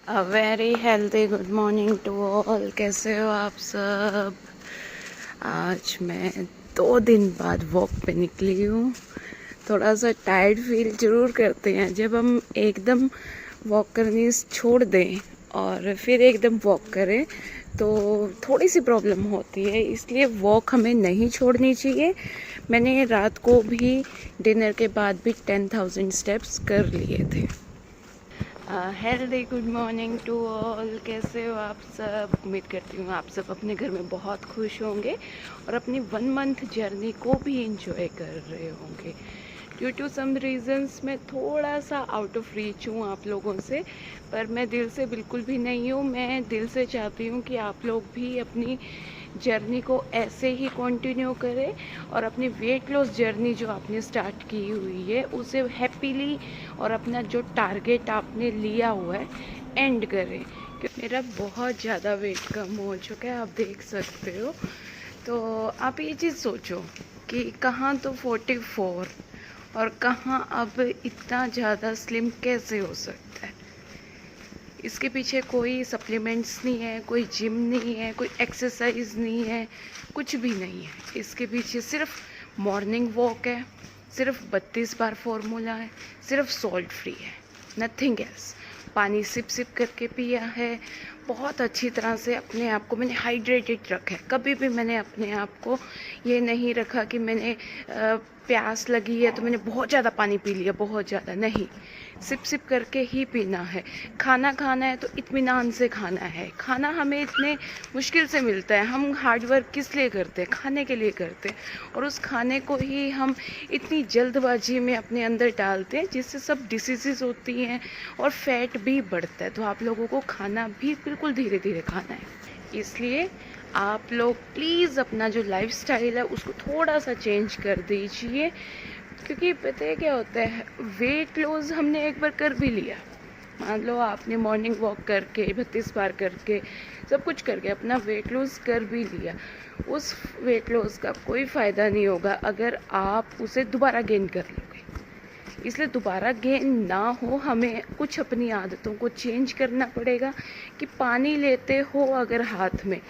A very healthy good morning to all. कैसे हो आप सब? आज मैं 2 दिन बाद वॉक पे निकली हूँ। थोड़ा सा टायर्ड फील जरूर करते हैं जब हम एकदम वॉक करनी छोड़ दें और फिर एकदम वॉक करें, तो थोड़ी सी प्रॉब्लम होती है। इसलिए वॉक हमें नहीं छोड़नी चाहिए। मैंने रात को भी डिनर के बाद भी 10,000 स्टेप्स कर लिए थे। Healthy good morning to all. कैसे हो आप सब? उम्मीद करती हूँ आप सब अपने घर में बहुत खुश होंगे और अपनी 1 मंथ जर्नी को भी इंजॉय कर रहे होंगे। ड्यू टू सम रीज़न्स मैं थोड़ा सा आउट ऑफ रीच हूँ आप लोगों से, पर मैं दिल से बिल्कुल भी नहीं हूँ। मैं दिल से चाहती हूँ कि आप लोग भी अपनी जर्नी को ऐसे ही कंटिन्यू करें और अपनी वेट लॉस जर्नी जो आपने स्टार्ट की हुई है उसे हैप्पीली और अपना जो टारगेट आपने लिया हुआ है एंड करें। क्योंकि मेरा बहुत ज़्यादा वेट कम हो चुका है, आप देख सकते हो। तो आप ये चीज़ सोचो कि कहाँ तो 44 और कहाँ अब इतना ज़्यादा स्लिम कैसे हो सकता है। इसके पीछे कोई सप्लीमेंट्स नहीं है, कोई जिम नहीं है, कोई एक्सरसाइज नहीं है, कुछ भी नहीं है। इसके पीछे सिर्फ मॉर्निंग वॉक है, सिर्फ 32 बार फॉर्मूला है, सिर्फ सॉल्ट फ्री है, नथिंग एल्स। पानी सिप सिप करके पिया है, बहुत अच्छी तरह से अपने आप को मैंने हाइड्रेटेड रखा है। कभी भी मैंने अपने आप को ये नहीं रखा कि मैंने प्यास लगी है तो मैंने बहुत ज़्यादा पानी पी लिया, बहुत ज़्यादा नहीं। सिप सिप करके ही पीना है। खाना खाना है तो इत्मीनान से खाना है। खाना हमें इतने मुश्किल से मिलता है, हम हार्ड वर्क किस लिए करते हैं? खाने के लिए करते हैं। और उस खाने को ही हम इतनी जल्दबाजी में अपने अंदर डालते हैं जिससे सब डिसीज़ होती हैं और फैट भी बढ़ता है। तो आप लोगों को खाना भी बिल्कुल धीरे धीरे खाना है। इसलिए आप लोग प्लीज़ अपना जो लाइफस्टाइल है उसको थोड़ा सा चेंज कर दीजिए। क्योंकि पता है क्या होता है, वेट लॉस हमने एक बार कर भी लिया। मान लो आपने मॉर्निंग वॉक करके 32 बार करके सब कुछ करके अपना वेट लॉस कर भी लिया, उस वेट लॉस का कोई फ़ायदा नहीं होगा अगर आप उसे दोबारा गेन कर लोगे। इसलिए दोबारा गेन ना हो, हमें कुछ अपनी आदतों को चेंज करना पड़ेगा। कि पानी लेते हो अगर हाथ में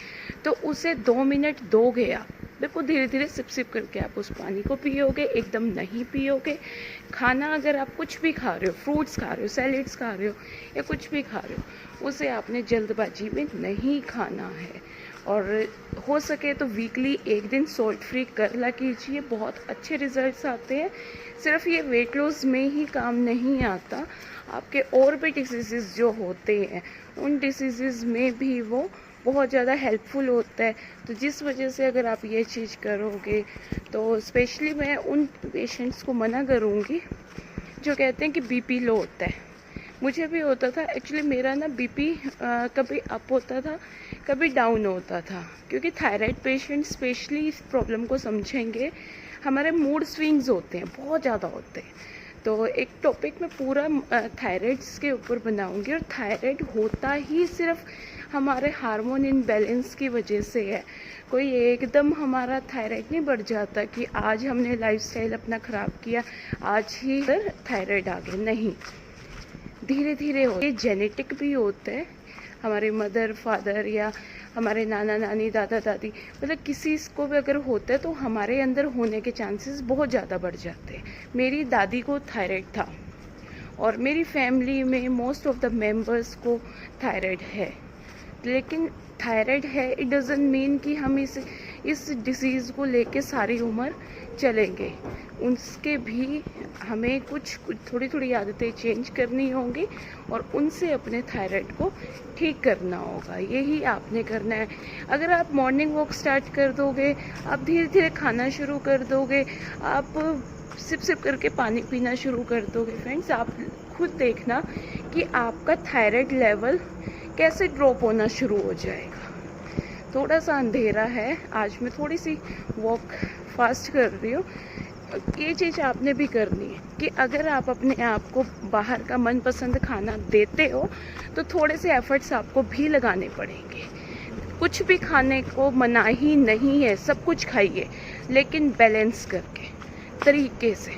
तो उसे 2 मिनट दोगे आप, देखो धीरे धीरे सिप सिप करके आप उस पानी को पियोगे, एकदम नहीं पियोगे। खाना अगर आप कुछ भी खा रहे हो, फ्रूट्स खा रहे हो, सैलेड्स खा रहे हो या कुछ भी खा रहे हो, उसे आपने जल्दबाजी में नहीं खाना है। और हो सके तो वीकली एक दिन सॉल्ट फ्री कर ला कीजिए, बहुत अच्छे रिजल्ट्स आते हैं। सिर्फ ये वेट लॉस में ही काम नहीं आता, आपके और भी डिसीज़ जो होते हैं उन डिसीज़ में भी वो बहुत ज़्यादा हेल्पफुल होता है। तो जिस वजह से अगर आप ये चीज़ करोगे तो स्पेशली मैं उन पेशेंट्स को मना करूँगी जो कहते हैं कि बीपी लो होता है। मुझे भी होता था एक्चुअली। मेरा ना बीपी कभी अप होता था, कभी डाउन होता था। क्योंकि थायराइड पेशेंट स्पेशली इस प्रॉब्लम को समझेंगे। हमारे मूड स्विंग्स होते हैं, बहुत ज़्यादा होते हैं। तो एक टॉपिक मैं पूरा थायराइड्स के ऊपर बनाऊंगी। और थायराइड होता ही सिर्फ हमारे हार्मोन इनबैलेंस की वजह से है। कोई एकदम हमारा थायराइड नहीं बढ़ जाता कि आज हमने लाइफस्टाइल अपना ख़राब किया आज ही थायराइड आ गया, नहीं। धीरे धीरे हो, ये जेनेटिक भी होता है। हमारे मदर फादर या हमारे नाना नानी दादा दादी, मतलब किसी को भी अगर होता है तो हमारे अंदर होने के चांसेस बहुत ज़्यादा बढ़ जाते हैं। मेरी दादी को थायराइड था और मेरी फैमिली में मोस्ट ऑफ द मेंबर्स को थायराइड है। लेकिन थायराइड है इट डज़ंट मीन कि हम इस डिसीज़ को लेके सारी उम्र चलेंगे। उसके भी हमें कुछ थोड़ी थोड़ी आदतें चेंज करनी होंगी और उनसे अपने थायराइड को ठीक करना होगा। यही आपने करना है। अगर आप मॉर्निंग वॉक स्टार्ट कर दोगे, आप धीरे धीरे खाना शुरू कर दोगे, आप सिप सिप करके पानी पीना शुरू कर दोगे, फ्रेंड्स, आप खुद देखना कि आपका थायराइड लेवल कैसे ड्रॉप होना शुरू हो जाएगा। थोड़ा सा अंधेरा है, आज मैं थोड़ी सी वॉक फास्ट कर रही हूँ। ये चीज़ आपने भी करनी है कि अगर आप अपने आप को बाहर का मनपसंद खाना देते हो तो थोड़े से एफर्ट्स आपको भी लगाने पड़ेंगे। कुछ भी खाने को मना ही नहीं है, सब कुछ खाइए, लेकिन बैलेंस करके, तरीके से।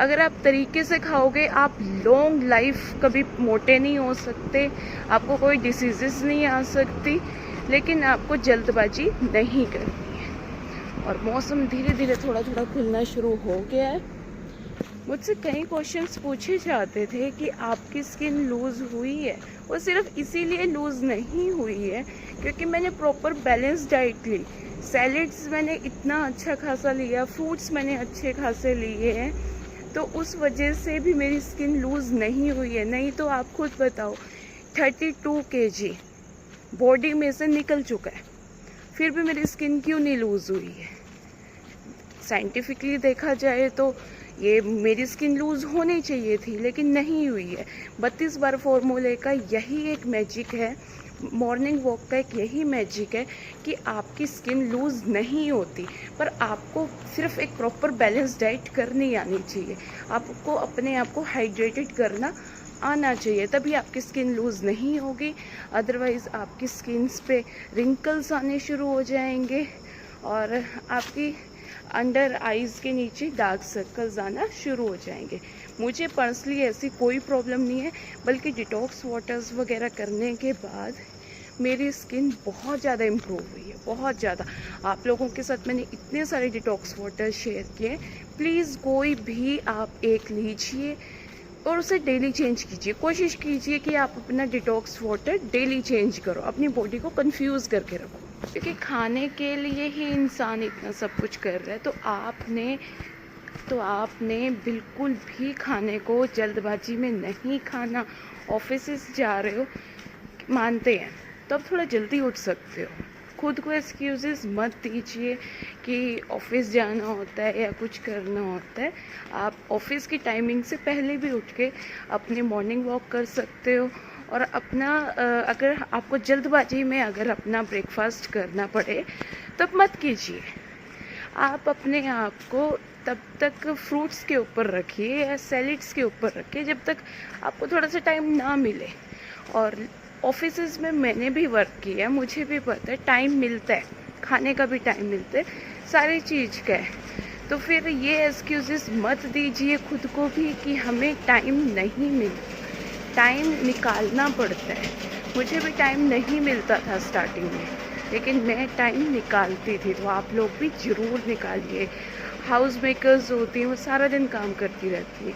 अगर आप तरीके से खाओगे आप लॉन्ग लाइफ कभी मोटे नहीं हो सकते, आपको कोई डिसीजेस नहीं आ सकती, लेकिन आपको जल्दबाजी नहीं करनी है। और मौसम धीरे धीरे थोड़ा थोड़ा खुलना शुरू हो गया है। मुझसे कई क्वेश्चंस पूछे जाते थे कि आपकी स्किन लूज़ हुई है। वो सिर्फ इसीलिए लूज़ नहीं हुई है क्योंकि मैंने प्रॉपर बैलेंस डाइट ली। सैलेड्स मैंने इतना अच्छा खासा लिया, फ्रूट्स मैंने अच्छे खासे लिए हैं, तो उस वजह से भी मेरी स्किन लूज़ नहीं हुई है। नहीं तो आप खुद बताओ, 32 kg बॉडी में से निकल चुका है, फिर भी मेरी स्किन क्यों नहीं लूज़ हुई है? साइंटिफिकली देखा जाए तो ये मेरी स्किन लूज़ होनी चाहिए थी, लेकिन नहीं हुई है। 32 बार फॉर्मूले का यही एक मैजिक है, मॉर्निंग वॉक का एक यही मैजिक है कि आपकी स्किन लूज़ नहीं होती। पर आपको सिर्फ एक प्रॉपर बैलेंस डाइट करनी आनी चाहिए, आपको अपने आप को हाइड्रेटेड करना आना चाहिए, तभी आपकी स्किन लूज़ नहीं होगी। अदरवाइज़ आपकी स्किन्स पे रिंकल्स आने शुरू हो जाएंगे और आपकी अंडर आइज़ के नीचे डार्क सर्कल्स आना शुरू हो जाएंगे। मुझे पर्सनली ऐसी कोई प्रॉब्लम नहीं है, बल्कि डिटॉक्स वाटर्स वगैरह करने के बाद मेरी स्किन बहुत ज़्यादा इम्प्रूव हुई है, बहुत ज़्यादा। आप लोगों के साथ मैंने इतने सारे डिटॉक्स वाटर शेयर किए, प्लीज़ कोई भी आप एक लीजिए और उसे डेली चेंज कीजिए। कोशिश कीजिए कि आप अपना डिटॉक्स वाटर डेली चेंज करो, अपनी बॉडी को कंफ्यूज करके रखो, क्योंकि खाने के लिए ही इंसान इतना सब कुछ कर रहा है। तो आपने बिल्कुल भी खाने को जल्दबाजी में नहीं खाना। ऑफिस जा रहे हो, मानते हैं, तो आप थोड़ा जल्दी उठ सकते हो। खुद को एक्सक्यूज़ेस मत दीजिए कि ऑफिस जाना होता है या कुछ करना होता है। आप ऑफिस की टाइमिंग से पहले भी उठ के अपनी मॉर्निंग वॉक कर सकते हो। और अपना अगर आपको जल्दबाजी में अगर अपना ब्रेकफास्ट करना पड़े तब मत कीजिए। आप अपने आप को तब तक फ्रूट्स के ऊपर रखिए या सैलेड्स के ऊपर रखिए जब तक आपको थोड़ा सा टाइम ना मिले। और ऑफिसेज में मैंने भी वर्क किया, मुझे भी पता है टाइम मिलता है, खाने का भी टाइम मिलता है, सारी चीज़ का है। तो फिर ये एक्सक्यूज़ेस मत दीजिए खुद को भी कि हमें टाइम नहीं मिलता। टाइम निकालना पड़ता है। मुझे भी टाइम नहीं मिलता था स्टार्टिंग में, लेकिन मैं टाइम निकालती थी, तो आप लोग भी ज़रूर निकालिए। हाउस मेकर्स होती हैं, वो सारा दिन काम करती रहती हैं,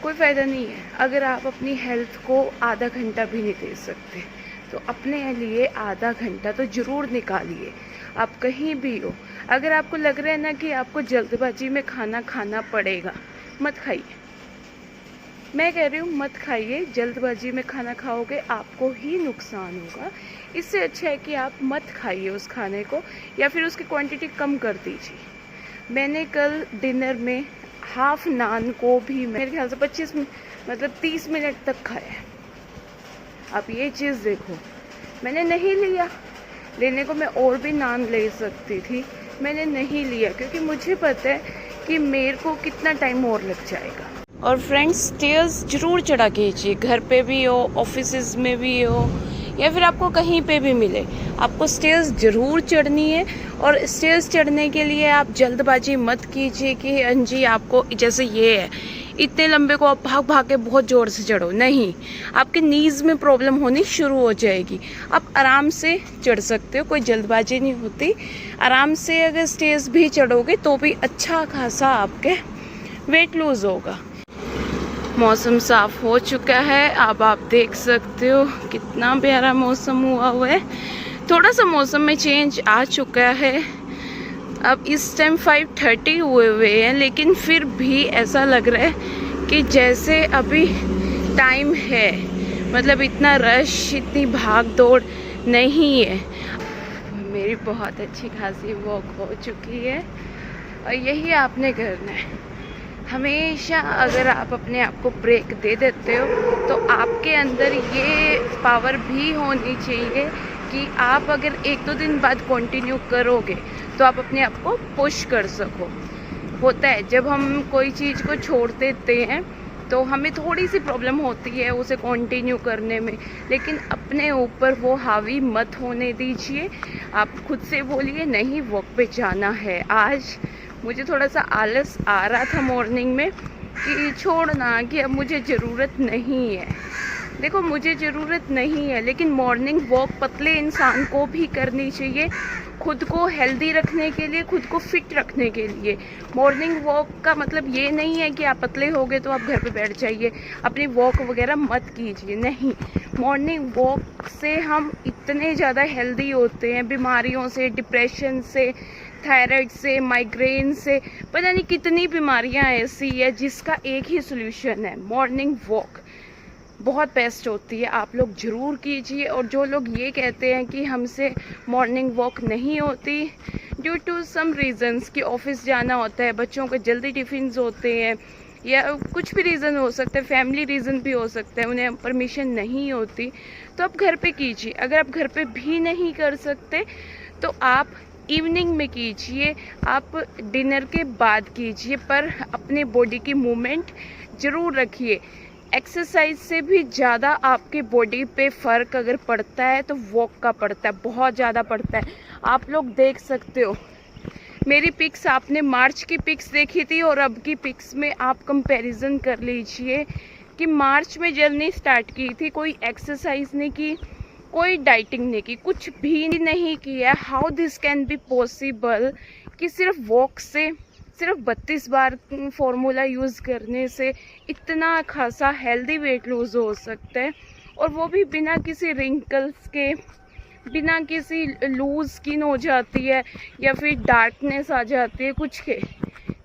कोई फ़ायदा नहीं है। अगर आप अपनी हेल्थ को आधा घंटा भी नहीं दे सकते, तो अपने लिए आधा घंटा तो ज़रूर निकालिए। आप कहीं भी हो, अगर आपको लग रहा है ना कि आपको जल्दबाजी में खाना खाना पड़ेगा, मत खाइए। मैं कह रही हूँ मत खाइए। जल्दबाजी में खाना खाओगे आपको ही नुकसान होगा। इससे अच्छा है कि आप मत खाइए उस खाने को, या फिर उसकी क्वांटिटी कम कर दीजिए। मैंने कल डिनर में हाफ नान को भी मेरे ख्याल से 30 मिनट तक खाया है। आप ये चीज़ देखो, मैंने नहीं लिया। लेने को मैं और भी नान ले सकती थी, मैंने नहीं लिया क्योंकि मुझे पता है कि मेरे को कितना टाइम और लग जाएगा। और फ्रेंड्स, स्टेयर्स ज़रूर चढ़ा कीजिए, घर पे भी हो, ऑफिसेज में भी हो, या फिर आपको कहीं पे भी मिले, आपको स्टेयर्स ज़रूर चढ़नी है। और स्टेयर्स चढ़ने के लिए आप जल्दबाजी मत कीजिए कि हाँ जी आपको जैसे ये है इतने लंबे को आप भाग भाग के बहुत ज़ोर से चढ़ो, नहीं, आपके नीज़ में प्रॉब्लम होनी शुरू हो जाएगी। आप आराम से चढ़ सकते हो, कोई जल्दबाजी नहीं होती। आराम से अगर स्टेयर्स भी चढ़ोगे तो भी अच्छा खासा आपके वेट लूज़ होगा। मौसम साफ हो चुका है, अब आप देख सकते हो कितना प्यारा मौसम हुआ है। थोड़ा सा मौसम में चेंज आ चुका है। अब इस टाइम 5:30 हुए हैं, लेकिन फिर भी ऐसा लग रहा है कि जैसे अभी टाइम है, मतलब इतना रश, इतनी भाग दौड़ नहीं है। मेरी बहुत अच्छी खासी वॉक हो चुकी है और यही आपने करना है। हमेशा अगर आप अपने आप को ब्रेक दे देते हो तो आपके अंदर ये पावर भी होनी चाहिए कि आप अगर 1-2 दिन बाद कंटिन्यू करोगे तो आप अपने आप को पुश कर सको। होता है जब हम कोई चीज़ को छोड़ देते हैं तो हमें थोड़ी सी प्रॉब्लम होती है उसे कंटिन्यू करने में, लेकिन अपने ऊपर वो हावी मत होने दीजिए। आप खुद से बोलिए नहीं, वॉक पे जाना है। आज मुझे थोड़ा सा आलस आ रहा था मॉर्निंग में, कि छोड़ना, कि अब मुझे ज़रूरत नहीं है। देखो मुझे ज़रूरत नहीं है, लेकिन मॉर्निंग वॉक पतले इंसान को भी करनी चाहिए, खुद को हेल्दी रखने के लिए, खुद को फिट रखने के लिए। मॉर्निंग वॉक का मतलब ये नहीं है कि आप पतले हो गए तो आप घर पे बैठ जाइए, अपनी वॉक वगैरह मत कीजिए, नहीं। मॉर्निंग वॉक से हम इतने ज़्यादा हेल्दी होते हैं, बीमारियों से, डिप्रेशन से, थायराइड से, माइग्रेन से, पता नहीं कितनी बीमारियां ऐसी है जिसका एक ही सोल्यूशन है, मॉर्निंग वॉक। बहुत बेस्ट होती है, आप लोग ज़रूर कीजिए। और जो लोग ये कहते हैं कि हमसे मॉर्निंग वॉक नहीं होती ड्यू टू सम रीज़न्स, कि ऑफिस जाना होता है, बच्चों के जल्दी टिफ़िन्स होते हैं, या कुछ भी रीज़न हो सकता है, फैमिली रीज़न भी हो सकता है, उन्हें परमिशन नहीं होती, तो आप घर पे कीजिए। अगर आप घर पे भी नहीं कर सकते तो आप इवनिंग में कीजिए, आप डिनर के बाद कीजिए, पर अपने बॉडी की मूवमेंट ज़रूर रखिए। एक्सरसाइज से भी ज़्यादा आपके बॉडी पे फ़र्क अगर पड़ता है तो वॉक का पड़ता है, बहुत ज़्यादा पड़ता है। आप लोग देख सकते हो मेरी पिक्स, आपने मार्च की पिक्स देखी थी और अब की पिक्स में आप कंपैरिजन कर लीजिए कि मार्च में जर्नी स्टार्ट की थी, कोई एक्सरसाइज नहीं की, कोई डाइटिंग नहीं की, कुछ भी नहीं किया। How this can be possible कि सिर्फ वॉक से, सिर्फ 32 बार फॉर्मूला यूज़ करने से इतना खासा हेल्दी वेट लूज़ हो सकता है, और वो भी बिना किसी रिंकल्स के, बिना किसी लूज स्किन हो जाती है या फिर डार्कनेस आ जाती है कुछ के,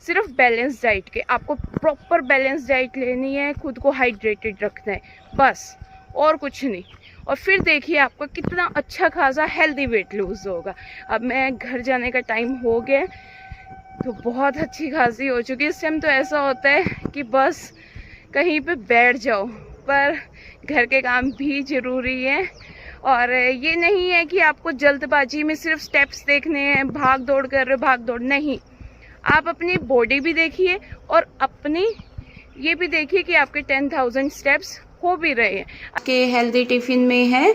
सिर्फ बैलेंस डाइट के। आपको प्रॉपर बैलेंस डाइट लेनी है, खुद को हाइड्रेटेड रखना है, बस, और कुछ नहीं। और फिर देखिए आपका कितना अच्छा खासा हेल्दी वेट लूज़ होगा। अब मैं घर जाने का टाइम हो गया, तो बहुत अच्छी खासी हो चुकी है। इस टाइम तो ऐसा होता है कि बस कहीं पे बैठ जाओ, पर घर के काम भी ज़रूरी है। और ये नहीं है कि आपको जल्दबाजी में सिर्फ स्टेप्स देखने हैं, भाग दौड़ कर रहे हो, भाग दौड़ नहीं। आप अपनी बॉडी भी देखिए और अपनी ये भी देखिए कि आपके 10,000 स्टेप्स हो भी रहे हैं। आपके हेल्दी टिफ़िन में है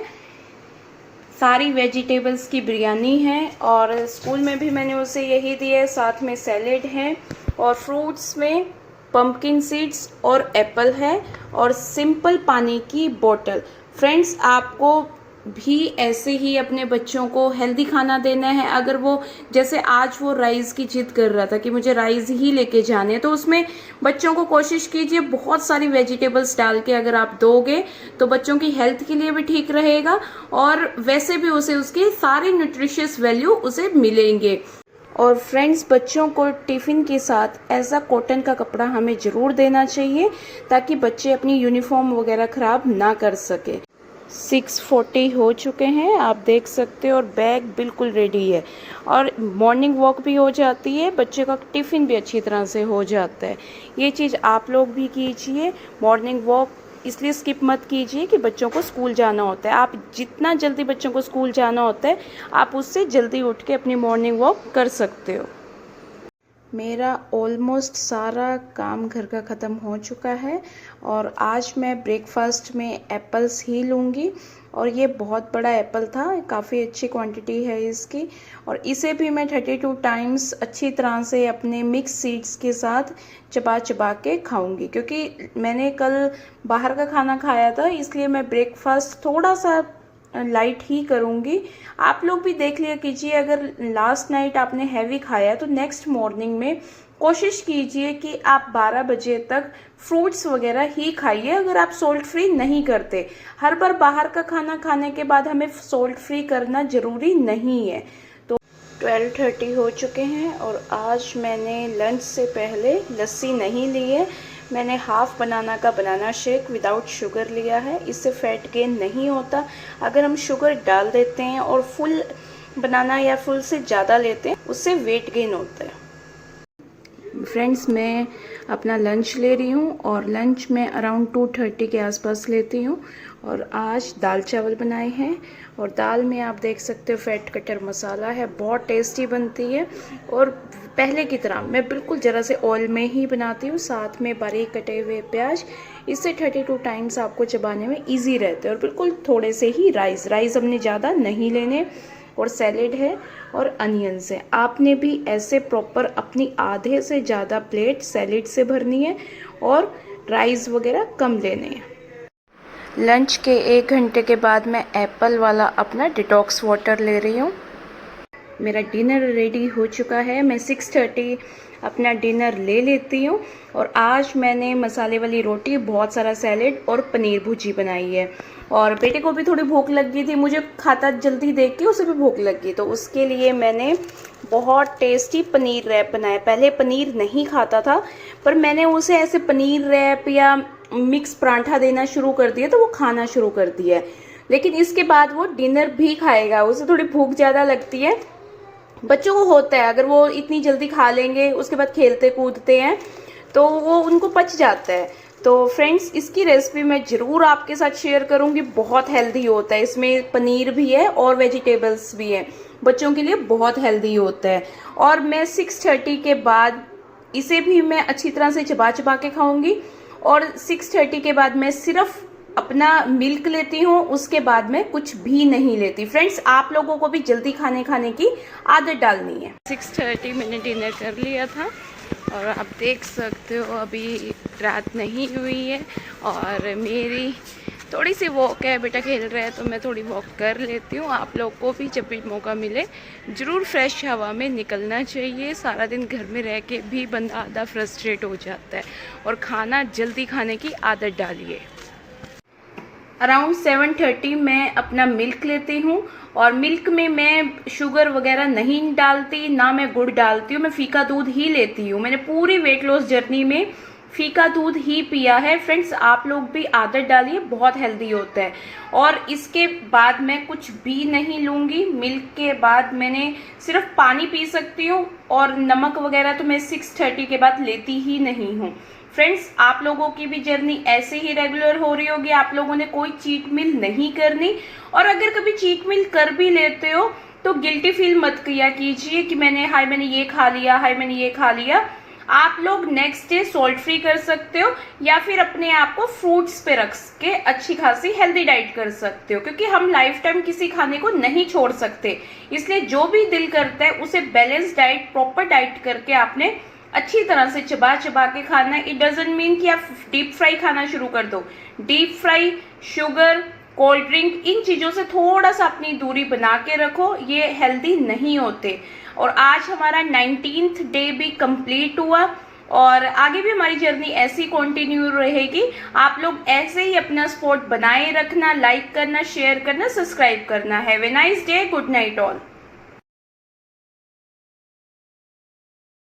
सारी वेजिटेबल्स की बिरयानी है, और स्कूल में भी मैंने उसे यही दिया है, साथ में सैलेड है, और फ्रूट्स में पंपकिन सीड्स और एप्पल है, और सिंपल पानी की बोतल। फ्रेंड्स, आपको भी ऐसे ही अपने बच्चों को हेल्दी खाना देना है। अगर वो, जैसे आज वो राइस की जिद कर रहा था कि मुझे राइस ही लेके जाने हैं, तो उसमें बच्चों को कोशिश कीजिए बहुत सारी वेजिटेबल्स डाल के अगर आप दोगे तो बच्चों की हेल्थ के लिए भी ठीक रहेगा, और वैसे भी उसे उसके सारे न्यूट्रिशियस वैल्यू उसे मिलेंगे। और फ्रेंड्स, बच्चों को टिफ़िन के साथ ऐसा कॉटन का कपड़ा हमें ज़रूर देना चाहिए ताकि बच्चे अपनी यूनिफॉर्म वगैरह ख़राब ना कर सके। 6:40 हो चुके हैं, आप देख सकते हो, और बैग बिल्कुल रेडी है, और मॉर्निंग वॉक भी हो जाती है, बच्चे का टिफ़िन भी अच्छी तरह से हो जाता है। ये चीज़ आप लोग भी कीजिए। मॉर्निंग वॉक इसलिए स्किप मत कीजिए कि बच्चों को स्कूल जाना होता है। आप जितना जल्दी बच्चों को स्कूल जाना होता है, आप उससे जल्दी उठ के अपनी मॉर्निंग वॉक कर सकते हो। मेरा ऑलमोस्ट सारा काम घर का ख़त्म हो चुका है, और आज मैं ब्रेकफास्ट में एप्पल्स ही लूँगी, और ये बहुत बड़ा एप्पल था, काफ़ी अच्छी क्वांटिटी है इसकी, और इसे भी मैं 32 टाइम्स अच्छी तरह से अपने मिक्स सीड्स के साथ चबा चबा के खाऊंगी, क्योंकि मैंने कल बाहर का खाना खाया था, इसलिए मैं ब्रेकफास्ट थोड़ा सा लाइट ही करूँगी। आप लोग भी देख लिया कीजिए, अगर लास्ट नाइट आपने हैवी खाया तो नेक्स्ट मॉर्निंग में कोशिश कीजिए कि आप 12 बजे तक फ्रूट्स वगैरह ही खाइए, अगर आप सोल्ट फ्री नहीं करते। हर बार बाहर का खाना खाने के बाद हमें सोल्ट फ्री करना ज़रूरी नहीं है। तो 12:30 हो चुके हैं, और आज मैंने लंच से पहले लस्सी नहीं ली है, मैंने हाफ बनाना का बनाना शेक विदाउट शुगर लिया है। इससे फैट गेन नहीं होता। अगर हम शुगर डाल देते हैं और फुल बनाना या फुल से ज़्यादा लेते हैं, उससे वेट गेन होता है। फ्रेंड्स, मैं अपना लंच ले रही हूँ, और लंच में अराउंड 2:30 के आसपास लेती हूँ, और आज दाल चावल बनाए हैं, और दाल में आप देख सकते हो फैट कटर मसाला है, बहुत टेस्टी बनती है, और पहले की तरह मैं बिल्कुल ज़रा से ऑयल में ही बनाती हूँ, साथ में बारीक कटे हुए प्याज। इससे 32 टाइम्स आपको चबाने में इजी रहते हैं, और बिल्कुल थोड़े से ही राइस हमने ज़्यादा नहीं लेने, और सैलेड है और अनियंस है। आपने भी ऐसे प्रॉपर अपनी आधे से ज़्यादा प्लेट सैलेड से भरनी है, और राइस वगैरह कम लेने हैं। लंच के 1 घंटे के बाद मैं एप्पल वाला अपना डिटॉक्स वाटर ले रही हूँ। मेरा डिनर रेडी हो चुका है। मैं 6:30 अपना डिनर ले लेती हूँ। और आज मैंने मसाले वाली रोटी, बहुत सारा सैलेड और पनीर भुर्जी बनाई है। और बेटे को भी थोड़ी भूख लग गई थी, मुझे खाता जल्दी देख के उसे भी भूख लग गई, तो उसके लिए मैंने बहुत टेस्टी पनीर रैप बनाया। पहले पनीर नहीं खाता था, पर मैंने उसे ऐसे पनीर रैप या मिक्स पराठा देना शुरू कर दिया तो वो खाना शुरू कर दिया है। लेकिन इसके बाद वो डिनर भी खाएगा, उसे थोड़ी भूख ज़्यादा लगती है। बच्चों को होता है, अगर वो इतनी जल्दी खा लेंगे, उसके बाद खेलते कूदते हैं तो वो उनको पच जाता है। तो फ्रेंड्स, इसकी रेसिपी मैं ज़रूर आपके साथ शेयर करूंगी। बहुत हेल्दी होता है, इसमें पनीर भी है और वेजिटेबल्स भी हैं, बच्चों के लिए बहुत हेल्दी होता है। और मैं 6:30 के बाद इसे भी मैं अच्छी तरह से चबा चबा के खाऊंगी। और 6:30 के बाद मैं सिर्फ अपना मिल्क लेती हूँ, उसके बाद में कुछ भी नहीं लेती। फ्रेंड्स, आप लोगों को भी जल्दी खाने की आदत डालनी है। 6:30 मैंने डिनर कर लिया था और आप देख सकते हो अभी रात नहीं हुई है और मेरी थोड़ी सी वॉक है। बेटा खेल रहा है तो मैं थोड़ी वॉक कर लेती हूँ। आप लोग को भी जब भी मौका मिले ज़रूर फ्रेश हवा में निकलना चाहिए। सारा दिन घर में रह के भी बंदा आधा फ्रस्ट्रेट हो जाता है। और खाना जल्दी खाने की आदत डालिए। अराउंड 7:30 मैं अपना मिल्क लेती हूँ और मिल्क में मैं शुगर वगैरह नहीं डालती, ना मैं गुड़ डालती हूँ। मैं फीका दूध ही लेती हूँ। मैंने पूरी वेट लॉस जर्नी में फीका दूध ही पिया है। फ्रेंड्स, आप लोग भी आदत डालिए, बहुत हेल्दी होता है। और इसके बाद मैं कुछ भी नहीं लूँगी। मिल्क के बाद मैंने सिर्फ पानी पी सकती हूँ और नमक वगैरह तो मैं 6:30 के बाद लेती ही नहीं हूँ। फ्रेंड्स, आप लोगों की भी जर्नी ऐसे ही रेगुलर हो रही होगी। आप लोगों ने कोई चीट मील नहीं करनी। और अगर कभी चीट मील कर भी लेते हो तो गिल्टी फील मत किया कीजिए कि मैंने ये खा लिया, मैंने ये खा लिया। आप लोग नेक्स्ट डे सॉल्ट फ्री कर सकते हो या फिर अपने आप को फ्रूट्स पे रख के अच्छी खासी हेल्दी डाइट कर सकते हो, क्योंकि हम लाइफ टाइम किसी खाने को नहीं छोड़ सकते। इसलिए जो भी दिल करता है उसे बैलेंस डाइट, प्रॉपर डाइट करके आपने अच्छी तरह से चबा चबा के खाना है। इट डजंट मीन कि आप डीप फ्राई खाना शुरू कर दो। Deep fry, sugar, cold drink, इन चीज़ों से थोड़ा सा अपनी दूरी बना के रखो, ये हेल्दी नहीं होते। और आज हमारा 19th डे भी कंप्लीट हुआ और आगे भी हमारी जर्नी ऐसी कंटिन्यू रहेगी। आप लोग ऐसे ही अपना सपोर्ट बनाए रखना, लाइक करना, शेयर करना, सब्सक्राइब करना। Have a nice day, good night all.